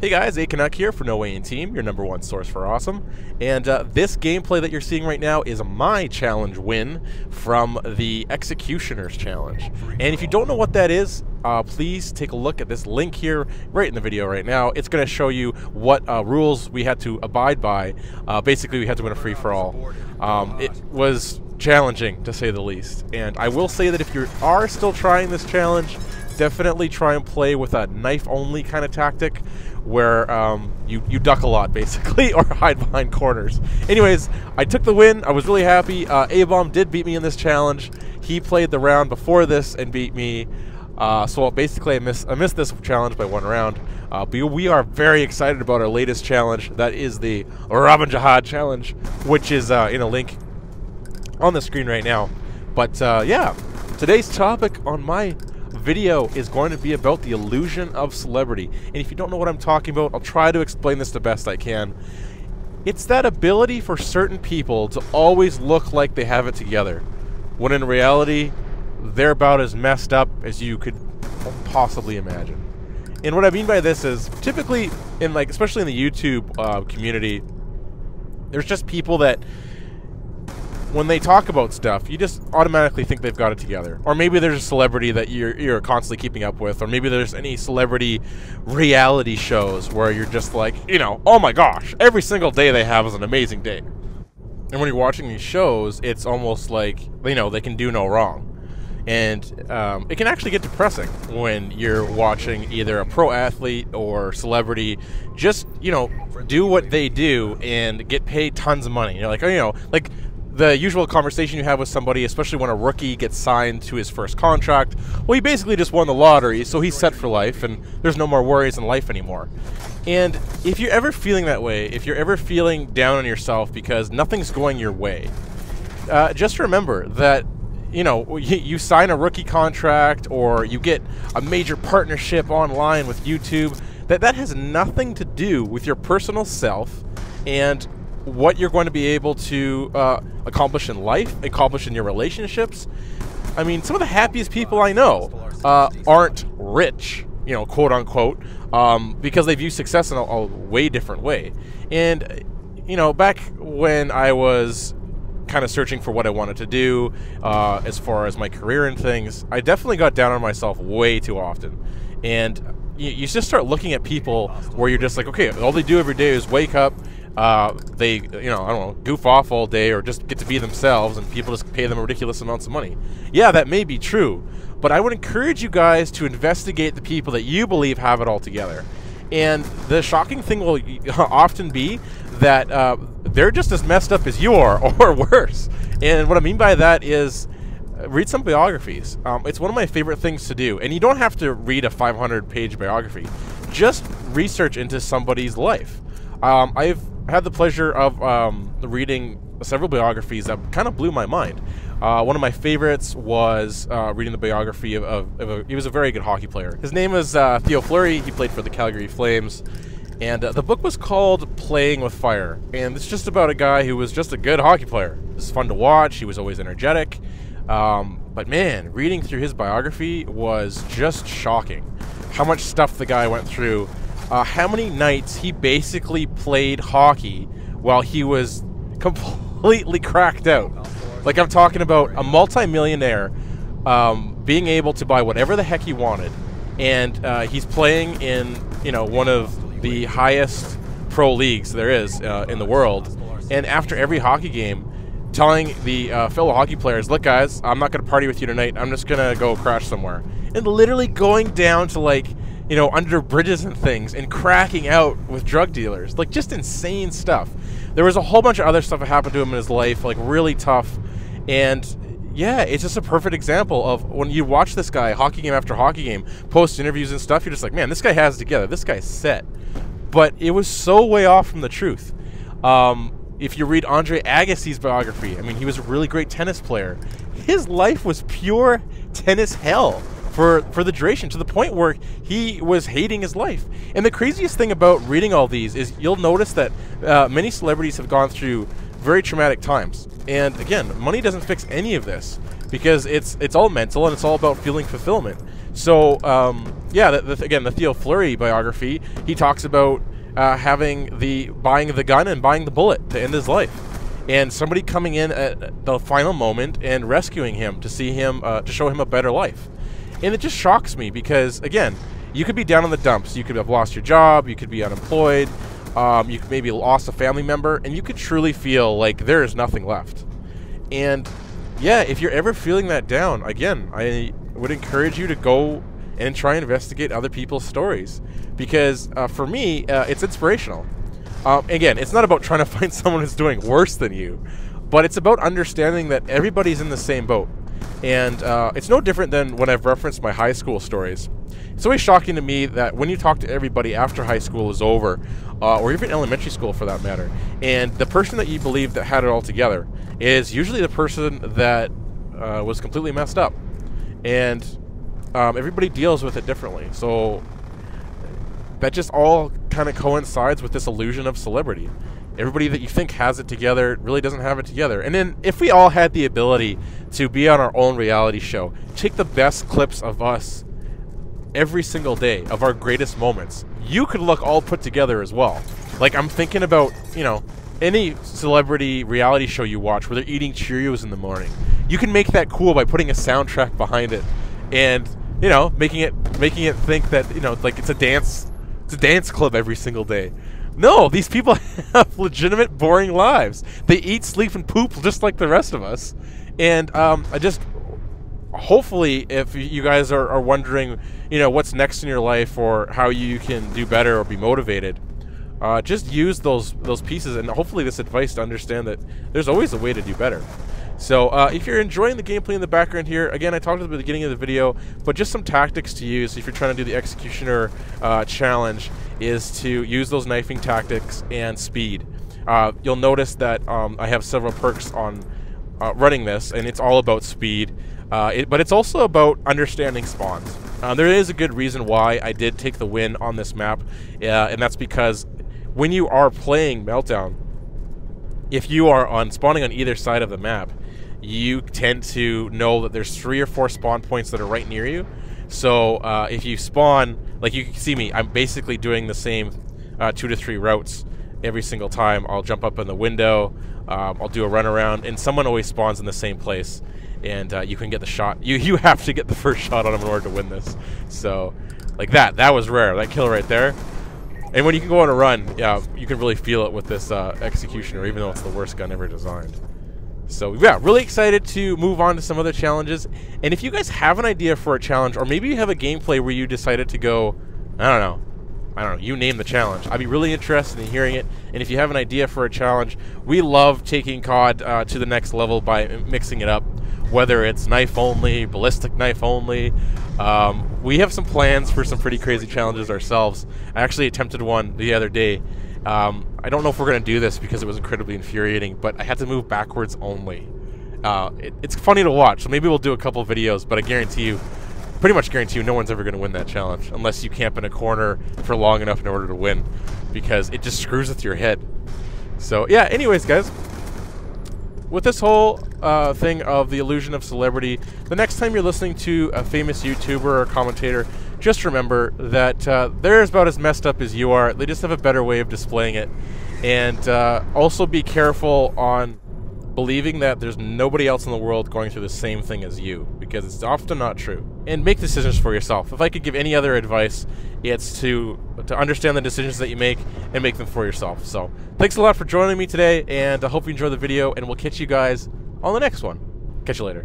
Hey guys, Canuck here for noEHinTEAM, your #1 source for awesome. And this gameplay that you're seeing right now is my challenge win from the Executioners Challenge. And if you don't know what that is, please take a look at this link here right in the video right now. It's going to show you what rules we had to abide by. Basically, we had to win a free-for-all. It was challenging, to say the least. And I will say that if you are still trying this challenge, definitely try and play with a knife-only kind of tactic where you duck a lot, basically, or hide behind corners. Anyways, I took the win. I was really happy. A-Bomb did beat me in this challenge. He played the round before this and beat me. So basically, I missed this challenge by 1 round. But we are very excited about our latest challenge. That is the Robin Jihad challenge, which is in a link on the screen right now. But yeah, today's topic on my video is going to be about the illusion of celebrity. And if you don't know what I'm talking about, I'll try to explain this the best I can. It's that ability for certain people to always look like they have it together, when in reality, they're about as messed up as you could possibly imagine. And what I mean by this is, typically, especially in the YouTube community, there's just people that, when they talk about stuff, you just automatically think they've got it together. Or maybe there's a celebrity that you're constantly keeping up with, or maybe there's any celebrity reality shows where you're just like, oh my gosh, every single day they have is an amazing day. And when you're watching these shows, it's almost like, they can do no wrong. And it can actually get depressing when you're watching either a pro athlete or celebrity just, do what they do and get paid tons of money. You're like, like the usual conversation you have with somebody, especially when a rookie gets signed to his first contract. Well, he basically just won the lottery, so he's set for life, and there's no more worries in life anymore. And if you're ever feeling that way, if you're ever feeling down on yourself because nothing's going your way, just remember that you sign a rookie contract or you get a major partnership online with YouTube, that has nothing to do with your personal self and what you're going to be able to accomplish in life, accomplish in your relationships. I mean, some of the happiest people I know aren't rich, quote unquote, because they view success in a way different way. And, back when I was kind of searching for what I wanted to do as far as my career and things, I definitely got down on myself way too often. And you just start looking at people where you're just like, okay, all they do every day is wake up, they, I don't know, goof off all day or just get to be themselves, and people just pay them ridiculous amounts of money. Yeah, that may be true, but I would encourage you guys to investigate the people that you believe have it all together. And the shocking thing will often be that they're just as messed up as you are, or worse. And what I mean by that is, read some biographies. It's one of my favorite things to do. And you don't have to read a 500-page biography. Just research into somebody's life. I've had the pleasure of reading several biographies that kind of blew my mind. One of my favorites was reading the biography he was a very good hockey player. His name is Theo Fleury. He played for the Calgary Flames. And the book was called Playing with Fire. And it's just about a guy who was just a good hockey player. It was fun to watch. He was always energetic. But man, reading through his biography was just shocking. How much stuff the guy went through. How many nights he basically played hockey while he was completely cracked out. Like, I'm talking about a multi-millionaire being able to buy whatever the heck he wanted. And he's playing in, one of the highest pro leagues there is in the world. And after every hockey game, telling the fellow hockey players, look guys, I'm not going to party with you tonight. I'm just going to go crash somewhere. And literally going down to, like, under bridges and things and cracking out with drug dealers. Like, just insane stuff. There was a whole bunch of other stuff that happened to him in his life, like really tough. And yeah, it's just a perfect example of when you watch this guy hockey game after hockey game, post interviews and stuff, you're just like, man, this guy has it together. This guy's set. But it was so way off from the truth. If you read Andre Agassi's biography, I mean, he was a really great tennis player. His life was pure tennis hell for the duration, to the point where he was hating his life. And the craziest thing about reading all these is you'll notice that many celebrities have gone through very traumatic times. And again, money doesn't fix any of this because it's all mental and it's all about feeling fulfillment. So yeah, again, the Theo Fleury biography, he talks about buying the gun and buying the bullet to end his life, and somebody coming in at the final moment and rescuing him to show him a better life. And it just shocks me because, again, you could be down in the dumps, you could have lost your job, you could be unemployed, you could maybe lost a family member, and you could truly feel like there is nothing left. And yeah, if you're ever feeling that down, again, I would encourage you to go and try and investigate other people's stories, because for me, it's inspirational. Again, it's not about trying to find someone who's doing worse than you, but it's about understanding that everybody's in the same boat. And it's no different than when I've referenced my high school stories. It's always shocking to me that when you talk to everybody after high school is over, or even elementary school for that matter, and the person that you believe that had it all together is usually the person that was completely messed up. And everybody deals with it differently. So that just all kind of coincides with this illusion of celebrity. Everybody that you think has it together really doesn't have it together. And then if we all had the ability to be on our own reality show, take the best clips of us every single day of our greatest moments, you could look all put together as well. Like, I'm thinking about, you know, any celebrity reality show you watch where they're eating Cheerios in the morning. You can make that cool by putting a soundtrack behind it, and you know, making it think that, you know, like it's a dance club every single day. No, these people have legitimate boring lives. They eat, sleep, and poop just like the rest of us. And hopefully, if you guys are wondering, you know, what's next in your life or how you can do better or be motivated, just use those pieces and hopefully this advice to understand that there's always a way to do better. So if you're enjoying the gameplay in the background here, again, I talked at the beginning of the video, but just some tactics to use if you're trying to do the Executioner challenge is to use those knifing tactics and speed. You'll notice that I have several perks on running this, and it's all about speed, but it's also about understanding spawns. There is a good reason why I did take the win on this map, and that's because when you are playing Meltdown, if you are spawning on either side of the map, you tend to know that there's 3 or 4 spawn points that are right near you. So if you spawn, like you can see me, I'm basically doing the same 2 to 3 routes every single time. I'll jump up in the window, I'll do a run around, and someone always spawns in the same place, and you can get the shot. You have to get the first shot on them in order to win this. So like that was rare, that kill right there. And when you can go on a run, you can really feel it with this Executioner, even though it's the worst gun ever designed. So yeah, really excited to move on to some other challenges. And if you guys have an idea for a challenge, or maybe you have a gameplay where you decided to go, I don't know, you name the challenge, I'd be really interested in hearing it. And if you have an idea for a challenge, we love taking COD to the next level by mixing it up, whether it's knife only, ballistic knife only. We have some plans for some pretty crazy challenges ourselves. I actually attempted one the other day. I don't know if we're going to do this because it was incredibly infuriating, but I had to move backwards only. It's funny to watch, so maybe we'll do a couple videos, but I guarantee you, pretty much guarantee you, no one's ever going to win that challenge unless you camp in a corner for long enough in order to win, because it just screws with your head. So yeah, anyways guys, with this whole thing of the illusion of celebrity, the next time you're listening to a famous YouTuber or commentator, just remember that they're about as messed up as you are. They just have a better way of displaying it. And also be careful on believing that there's nobody else in the world going through the same thing as you, because it's often not true. And make decisions for yourself. If I could give any other advice, it's to understand the decisions that you make and make them for yourself. So thanks a lot for joining me today, and I hope you enjoyed the video, and we'll catch you guys on the next one. Catch you later.